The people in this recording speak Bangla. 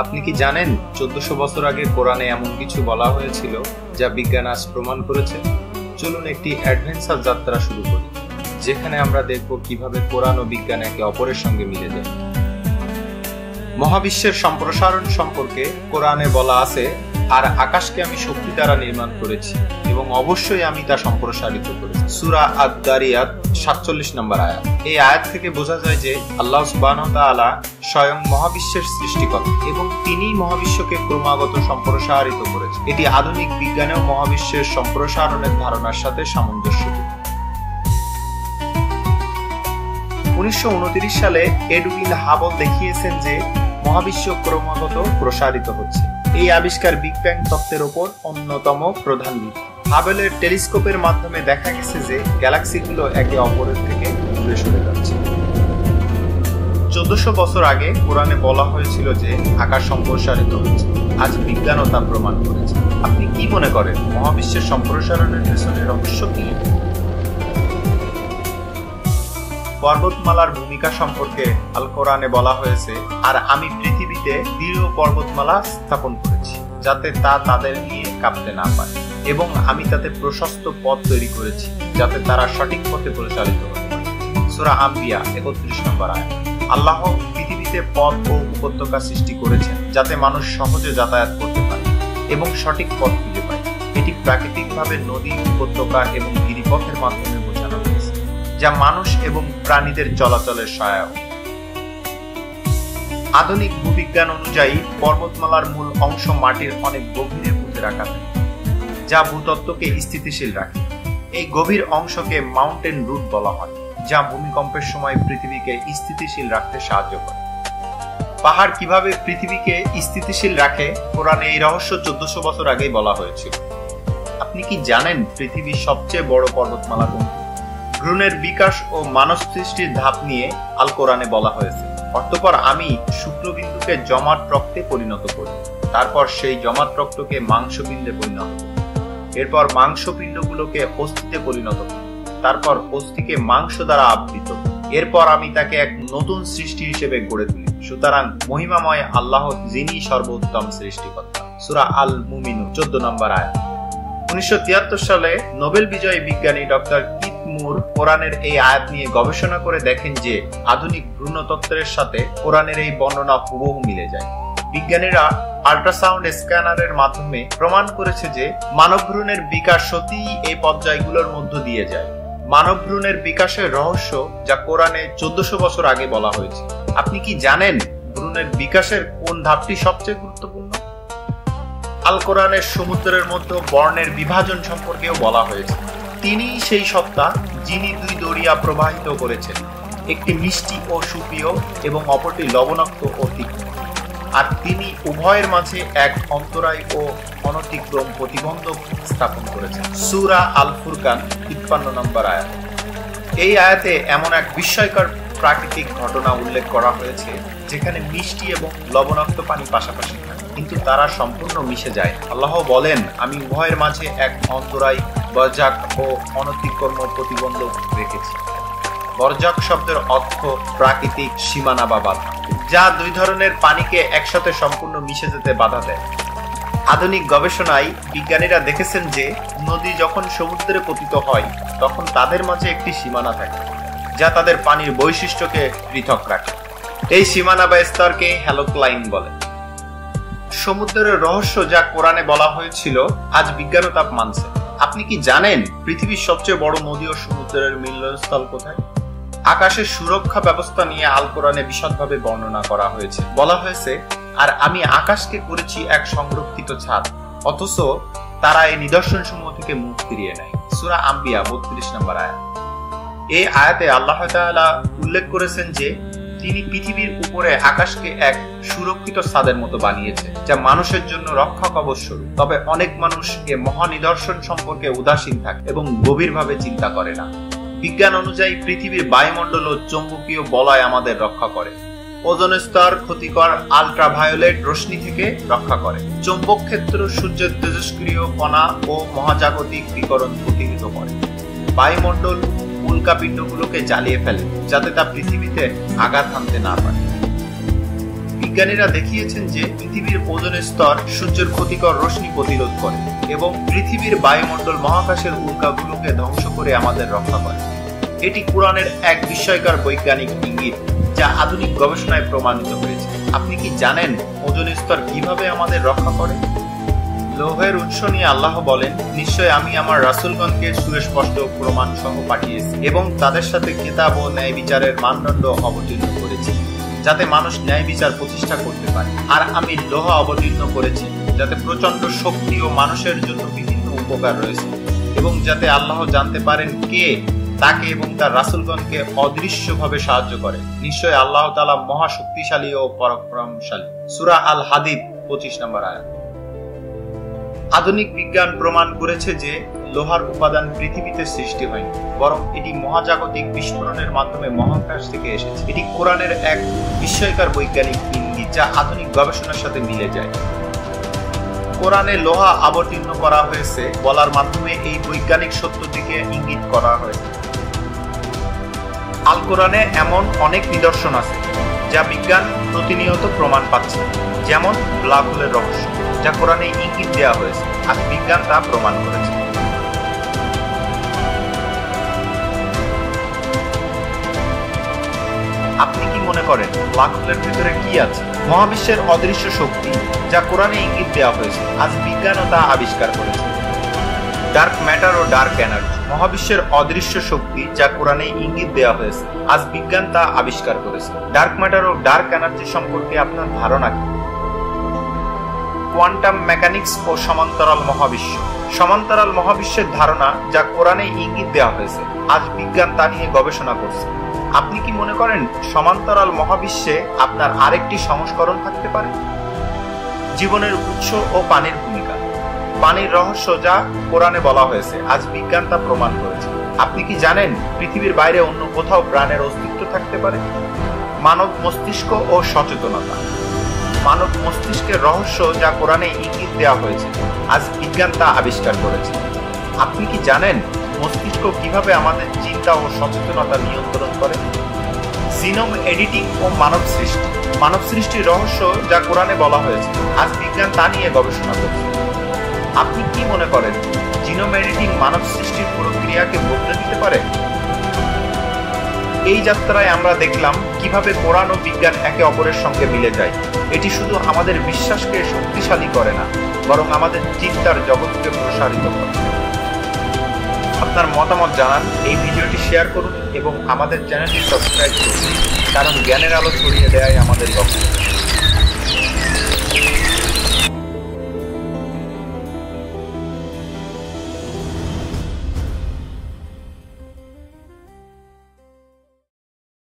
আপনি কি জানেন 1400 বছর আগে কোরআনে এমন কিছু বলা হয়েছিল যা বিজ্ঞান আজ প্রমাণ করেছে? চলুন একটি অ্যাডভেঞ্চার যাত্রা শুরু করি, যেখানে আমরা দেখব কিভাবে কোরআন ও বিজ্ঞান একে অপরের সঙ্গে মিলে যায়। মহাবিশ্বের সম্প্রসারণ সম্পর্কে কোরআনে বলা আছে, আর আকাশকে আমি শক্তি দ্বারা নির্মাণ করেছি এবং অবশ্যই আমি তা সম্প্রসারিত করেছি। সূরা আদ-দারিয়াত 47 নম্বর আয়াত। এই আয়াত থেকে বোঝা যায় যে আল্লাহ সুবহানাহু ওয়া তাআলা স্বয়ং মহাবিশ্বের সৃষ্টিকর্তা এবং তিনিই মহাবিশ্বকে ক্রমাগত সম্প্রসারিত করেছেন। এটি আধুনিক বিজ্ঞানেও মহাবিশ্বের সম্প্রসারণের ধারণার সাথে সামঞ্জস্যপূর্ণ। 1929 সালে এডউইন হাবল দেখিয়েছেন যে মহাবিশ্ব ক্রমাগত প্রসারিত হচ্ছে। এই আবিষ্কার বিগ ব্যাং তত্ত্বের উপর অন্যতম প্রধান ভিত্তি। হাবেলের টেলিস্কোপের মাধ্যমে দেখা গেছে যে গ্যালাক্সিগুলো একে অপরের থেকে দূরে সরে যাচ্ছে। 1400 বছর আগে কোরআনে বলা হয়েছিল যে আকাশ সম্প্রসারিত হচ্ছে। আজ বিজ্ঞানও তা প্রমাণ করেছে। আপনি কি মনে করেন মহাবিশ্বের সম্প্রসারণের পেছনে রহস্য কি? পর্বতমালার ভূমিকা সম্পর্কে আল কোরআনে বলা হয়েছে, আর আমি পৃথিবীতে দৃঢ় পর্বতমালা স্থাপন করেছি যাতে তা তাদের নিয়ে কাঁপতে না পারে, এবং আমি তাতে প্রশস্ত পথ তৈরি করেছি যাতে তারা সঠিক পথে পরিচালিত হতে পারে। সূরা আম্বিয়া 31 নম্বর আয়াত। আল্লাহ পৃথিবীতে পথ ও উপত্যকা সৃষ্টি করেছেন যাতে মানুষ সহজে যাতায়াত করতে পারে এবং সঠিক পথ খুঁজে পায়। এটি প্রাকৃতিকভাবে নদী, উপত্যকা এবং গিরিপথের মাধ্যমে বোঝানো হয়েছে, যা মানুষ এবং প্রাণীদের চলাচলের সহায়ক। আধুনিক ভূবিজ্ঞান অনুযায়ী পর্বতমালার মূল অংশ মাটির অনেক গভীরে পুঁতে রাখা থাকে, যা ভূতত্ত্বকে স্থিতিশীল রাখে। এই গভীর অংশকে মাউন্টেন রুট বলা হয়, যা ভূমিকম্পের সময় পৃথিবীকে স্থিতিশীল রাখতে সাহায্য করে। পাহাড় কিভাবে পৃথিবীকে স্থিতিশীল রাখে, কোরআনে এই রহস্য 1400 বছর আগেই বলা হয়েছিল। আপনি কি জানেন পৃথিবীর সবচেয়ে বড় পর্বতমালা কোনটি? ভ্রূণের বিকাশ ও মানব সৃষ্টির ধাপ নিয়ে আল কোরআনে বলা হয়েছে। অতঃপর আমি শুক্রবিন্দুকে জমাট রক্তে পরিণত করি, তারপর সেই জমাট রক্তকে মাংসপিণ্ডে পরিণত করি, এরপর মাংসপিণ্ডগুলোকে অস্থিতে পরিণত করি, তারপর অস্থিকে মাংস দ্বারা আবৃত, এরপর আমি তাকে এক নতুন সৃষ্টি হিসেবে গড়ে তুলি। সুতরাং মহিমাময় আল্লাহ, যিনি সর্বোত্তম সৃষ্টিকর্তা। সূরা আল মুমিনুন 14 নম্বর আয়াত। 1973 সালে নোবেল বিজয়ী বিজ্ঞানী ডক্টর কোরআনের এই আয়াত নিয়ে গবেষণা করে দেখেন যে আধুনিক ভ্রূণতত্ত্বের সাথে কোরআনের এই বর্ণনা হুবহু মিলে যায়। বিজ্ঞানীরা আল্ট্রাসাউন্ড স্ক্যানারের মাধ্যমে প্রমাণ করেছে যে মানব ভ্রূণের বিকাশ সত্যিই এই পর্যায়গুলোর মধ্য দিয়ে যায়। মানব ভ্রূণের বিকাশের রহস্য যা কোরআনে 1400 বছর আগে বলা হয়েছে। আপনি কি জানেন ভ্রূণের বিকাশের কোন ধাপটি সবচেয়ে গুরুত্বপূর্ণ? আল কোরআনের সমুদ্রের মধ্যে বর্ণের বিভাজন সম্পর্কেও বলা হয়েছে। তিনি সেই সত্তা যিনি দুই দরিয়া প্রবাহিত করেছেন, একটি মিষ্টি ও সুপ্রিয় এবং অপরটি লবণাক্ত ও তীক্ষ্ণ, আর তিনি উভয়ের মাঝে এক অন্তরায় ও অনতিক্রম প্রতিবন্ধক স্থাপন করেছেন। সূরা আল ফুরকান 53 নম্বর আয়াত। এই আয়াতে এমন এক বিস্ময়কর প্রাকৃতিক ঘটনা উল্লেখ করা হয়েছে যেখানে মিষ্টি এবং লবণাক্ত পানি পাশাপাশি থাকে, কিন্তু তারা সম্পূর্ণ মিশে যায়। আল্লাহ বলেন, আমি উভয়ের মাঝে এক অন্তরায়, বরজাক ও অনতিক্রম্য প্রতিবন্ধক রেখেছি। বরজাক শব্দের অর্থ প্রাকৃতিক সীমানা বা বাধা, যা দুই ধরনের পানিকে একসাথে সম্পূর্ণ মিশে যেতে বাধা দেয়। আধুনিক গবেষণায় বিজ্ঞানীরা দেখেছেন যে নদী যখন সমুদ্রে পতিত হয় তখন তাদের মাঝে একটি সীমানা থাকে, যা তাদের পানির বৈশিষ্ট্যকে পৃথক রাখে। এই সীমানা বা স্তরকে হ্যালোক্লাইন বলে। সমুদ্রের রহস্য যা কোরআনে বলা হয়েছিল, আজ বিজ্ঞানও তা মানছে। আপনি কি জানেন পৃথিবীর সবচেয়ে বড় নদী ও সমুদ্রের মিলনস্থল কোথায়? আকাশের সুরক্ষা ব্যবস্থা নিয়ে আল কোরআনে বিশদভাবে বর্ণনা করা হয়েছে। বলা হয়েছে, আর আমি আকাশকে করেছি এক সংরক্ষিত ছাদ, অথচ তারা এই নিদর্শন সমূহ থেকে মুখ ফিরিয়ে নেয়। সূরা আম্বিয়া 32 নম্বর আয়াত। এই আয়াতে আল্লাহ তাআলা উল্লেখ করেছেন যে তিনি পৃথিবীর উপরে আকাশকে এক সুরক্ষিত ছাদের মতো বানিয়েছে, যা মানুষের জন্য রক্ষা কবচ স্বরূপ। তবে অনেক মানুষ এ মহানিদর্শন সম্পর্কে উদাসীন থাকে এবং গভীরভাবে চিন্তা করে না। বিজ্ঞান অনুযায়ী পৃথিবীর বায়ুমণ্ডল ও চৌম্বকীয় বলয় আমাদের রক্ষা করে। ওজোন স্তর ক্ষতিকর আল্ট্রাভায়োলেট রশ্মি থেকে রক্ষা করে। চৌম্বক ক্ষেত্র সূর্যের তেজস্ক্রিয় কণা ও মহাজাগতিক বিকিরণ প্রতিহত করে। বায়ুমণ্ডল উল্কাপিণ্ডগুলোকে জ্বালিয়ে ফেলে যাতে তা পৃথিবীতে আঘাত হানতে না পারে। বিজ্ঞানীরা দেখিয়েছেন যে পৃথিবীর ওজোনের স্তর সূর্যের ক্ষতিকর রশ্মি প্রতিরোধ করে এবং পৃথিবীর বায়ুমণ্ডল মহাকাশের উল্কাগুলোকে ধ্বংস করে আমাদের রক্ষা করে। এটি কোরআনের এক বিস্ময়কর বৈজ্ঞানিক ইঙ্গিত, যা আধুনিক গবেষণায় প্রমাণিত হয়েছে। আপনি কি জানেন ওজোনের স্তর কিভাবে আমাদের রক্ষা করে? লোহের উৎস নিয়ে আল্লাহ বলেন, নিশ্চয় আমি আমার রাসূলগণকে সুস্পষ্ট প্রমাণ সহ পাঠিয়েছি এবং তাদের সাথে কিতাব ও ন্যায় বিচারের মানদণ্ড অবতীর্ণ করেছি, যাতে মানুষ ন্যায় বিচার প্রতিষ্ঠা করতে পারে। আর আমি লোহা অবতীর্ণ করেছি যাতে প্রচন্ড শক্তি ও মানুষের জন্য বিভিন্ন উপকার রয়েছে, এবং যাতে আল্লাহ জানতে পারেন কে তাকে এবং তার রাসূলগণকে অদৃশ্যভাবে সাহায্য করে। নিশ্চয় আল্লাহ তাআলা মহা শক্তিশালী ও পরাক্রমশালী। সূরা আল হাদীদ 25 নম্বর আয়াত। আধুনিক বিজ্ঞান প্রমাণ করেছে যে লোহার উপাদান পৃথিবীতে সৃষ্টি হয়নি, বরং এটি মহাজাগতিক বিস্ফোরণের মাধ্যমে মহাকাশ থেকে এসেছে। এটি কোরআনের এক বিস্ময়কর বৈজ্ঞানিক ইঙ্গিত, যা আধুনিক গবেষণার সাথে মিলে যায়। কোরআনে লোহা অবতীর্ণ করা হয়েছে বলার মাধ্যমে এই বৈজ্ঞানিক সত্য দিকে ইঙ্গিত করা হয়েছে। আল কোরআনে এমন অনেক নিদর্শন আছে যা বিজ্ঞান প্রতিনিয়ত প্রমাণ পাচ্ছে, যেমন ব্ল্যাক হোলের রহস্য, যা কোরআনে ইঙ্গিত দেওয়া হয়েছে আর বিজ্ঞান তা প্রমাণ করেছে। আপনি কি মনে করেন ব্ল্যাক হোলের ভিতরে কি আছে? মহাবিশ্বের অদৃশ্য শক্তি, যা কোরআনে ইঙ্গিত দেওয়া হয়েছে, আজ বিজ্ঞানও তা আবিষ্কার করেছে। ডার্ক ম্যাটার ও ডার্ক এনার্জি, মহাবিশ্বের অদৃশ্য শক্তি, যা কোরআনে ইঙ্গিত দেওয়া হয়েছে, আজ বিজ্ঞান তা আবিষ্কার করেছে। ডার্ক ম্যাটার ও ডার্ক এনার্জি সম্পর্কে আপনার ধারণা কি? কোয়ান্টাম মেকানিক্স ও সমান্তরাল মহাবিশ্ব, সমান্তরাল মহাবিশ্বের ধারণা, যা কোরআনে ইঙ্গিত দেওয়া হয়েছে, আজ বিজ্ঞান তা নিয়ে গবেষণা করছে। আপনি কি মনে করেন সমান্তরাল মহাবিশ্বে আপনার আরেকটি সংস্করণ থাকতে পারে? জীবনের উৎস ও পানির ভূমিকা, পানির রহস্য, যা কোরআনে বলা হয়েছে, আজ বিজ্ঞান তা প্রমাণ করেছে। আপনি কি জানেন পৃথিবীর বাইরে অন্য কোথাও প্রাণের অস্তিত্ব থাকতে পারে? মানব মস্তিষ্ক ও সচেতনতা, মানব মস্তিষ্কের রহস্য, যা কোরআনে ইঙ্গিত দেওয়া হয়েছে, আজ বিজ্ঞান তা আবিষ্কার করেছে। আপনি কি জানেন মস্তিষ্ক কিভাবে আমাদের চিন্তা ও সচেতনতা নিয়ন্ত্রণ করে? জিনোম এডিটিং ও মানব সৃষ্টির রহস্য, যা কোরআনে বলা হয়েছে, আজ বিজ্ঞান তা নিয়ে গবেষণা করছে। আপনি কি মনে করেন জিনোম এডিটিং মানব সৃষ্টির প্রক্রিয়াকে বদলে দিতে পারে? এই যাত্রায় আমরা দেখলাম কিভাবে কোরআন ও বিজ্ঞান একে অপরের সঙ্গে মিলে যায়। এটি শুধু আমাদের বিশ্বাসকে শক্তিশালী করে না, বরং আমাদের চিন্তার জগৎকে প্রসারিত করে। আপনার মতামত জানান, এই ভিডিওটি শেয়ার করুন এবং আমাদের চ্যানেলটি সাবস্ক্রাইব করুন, কারণ জ্ঞানের আলো ছড়িয়ে দেওয়াই আমাদের লক্ষ্য।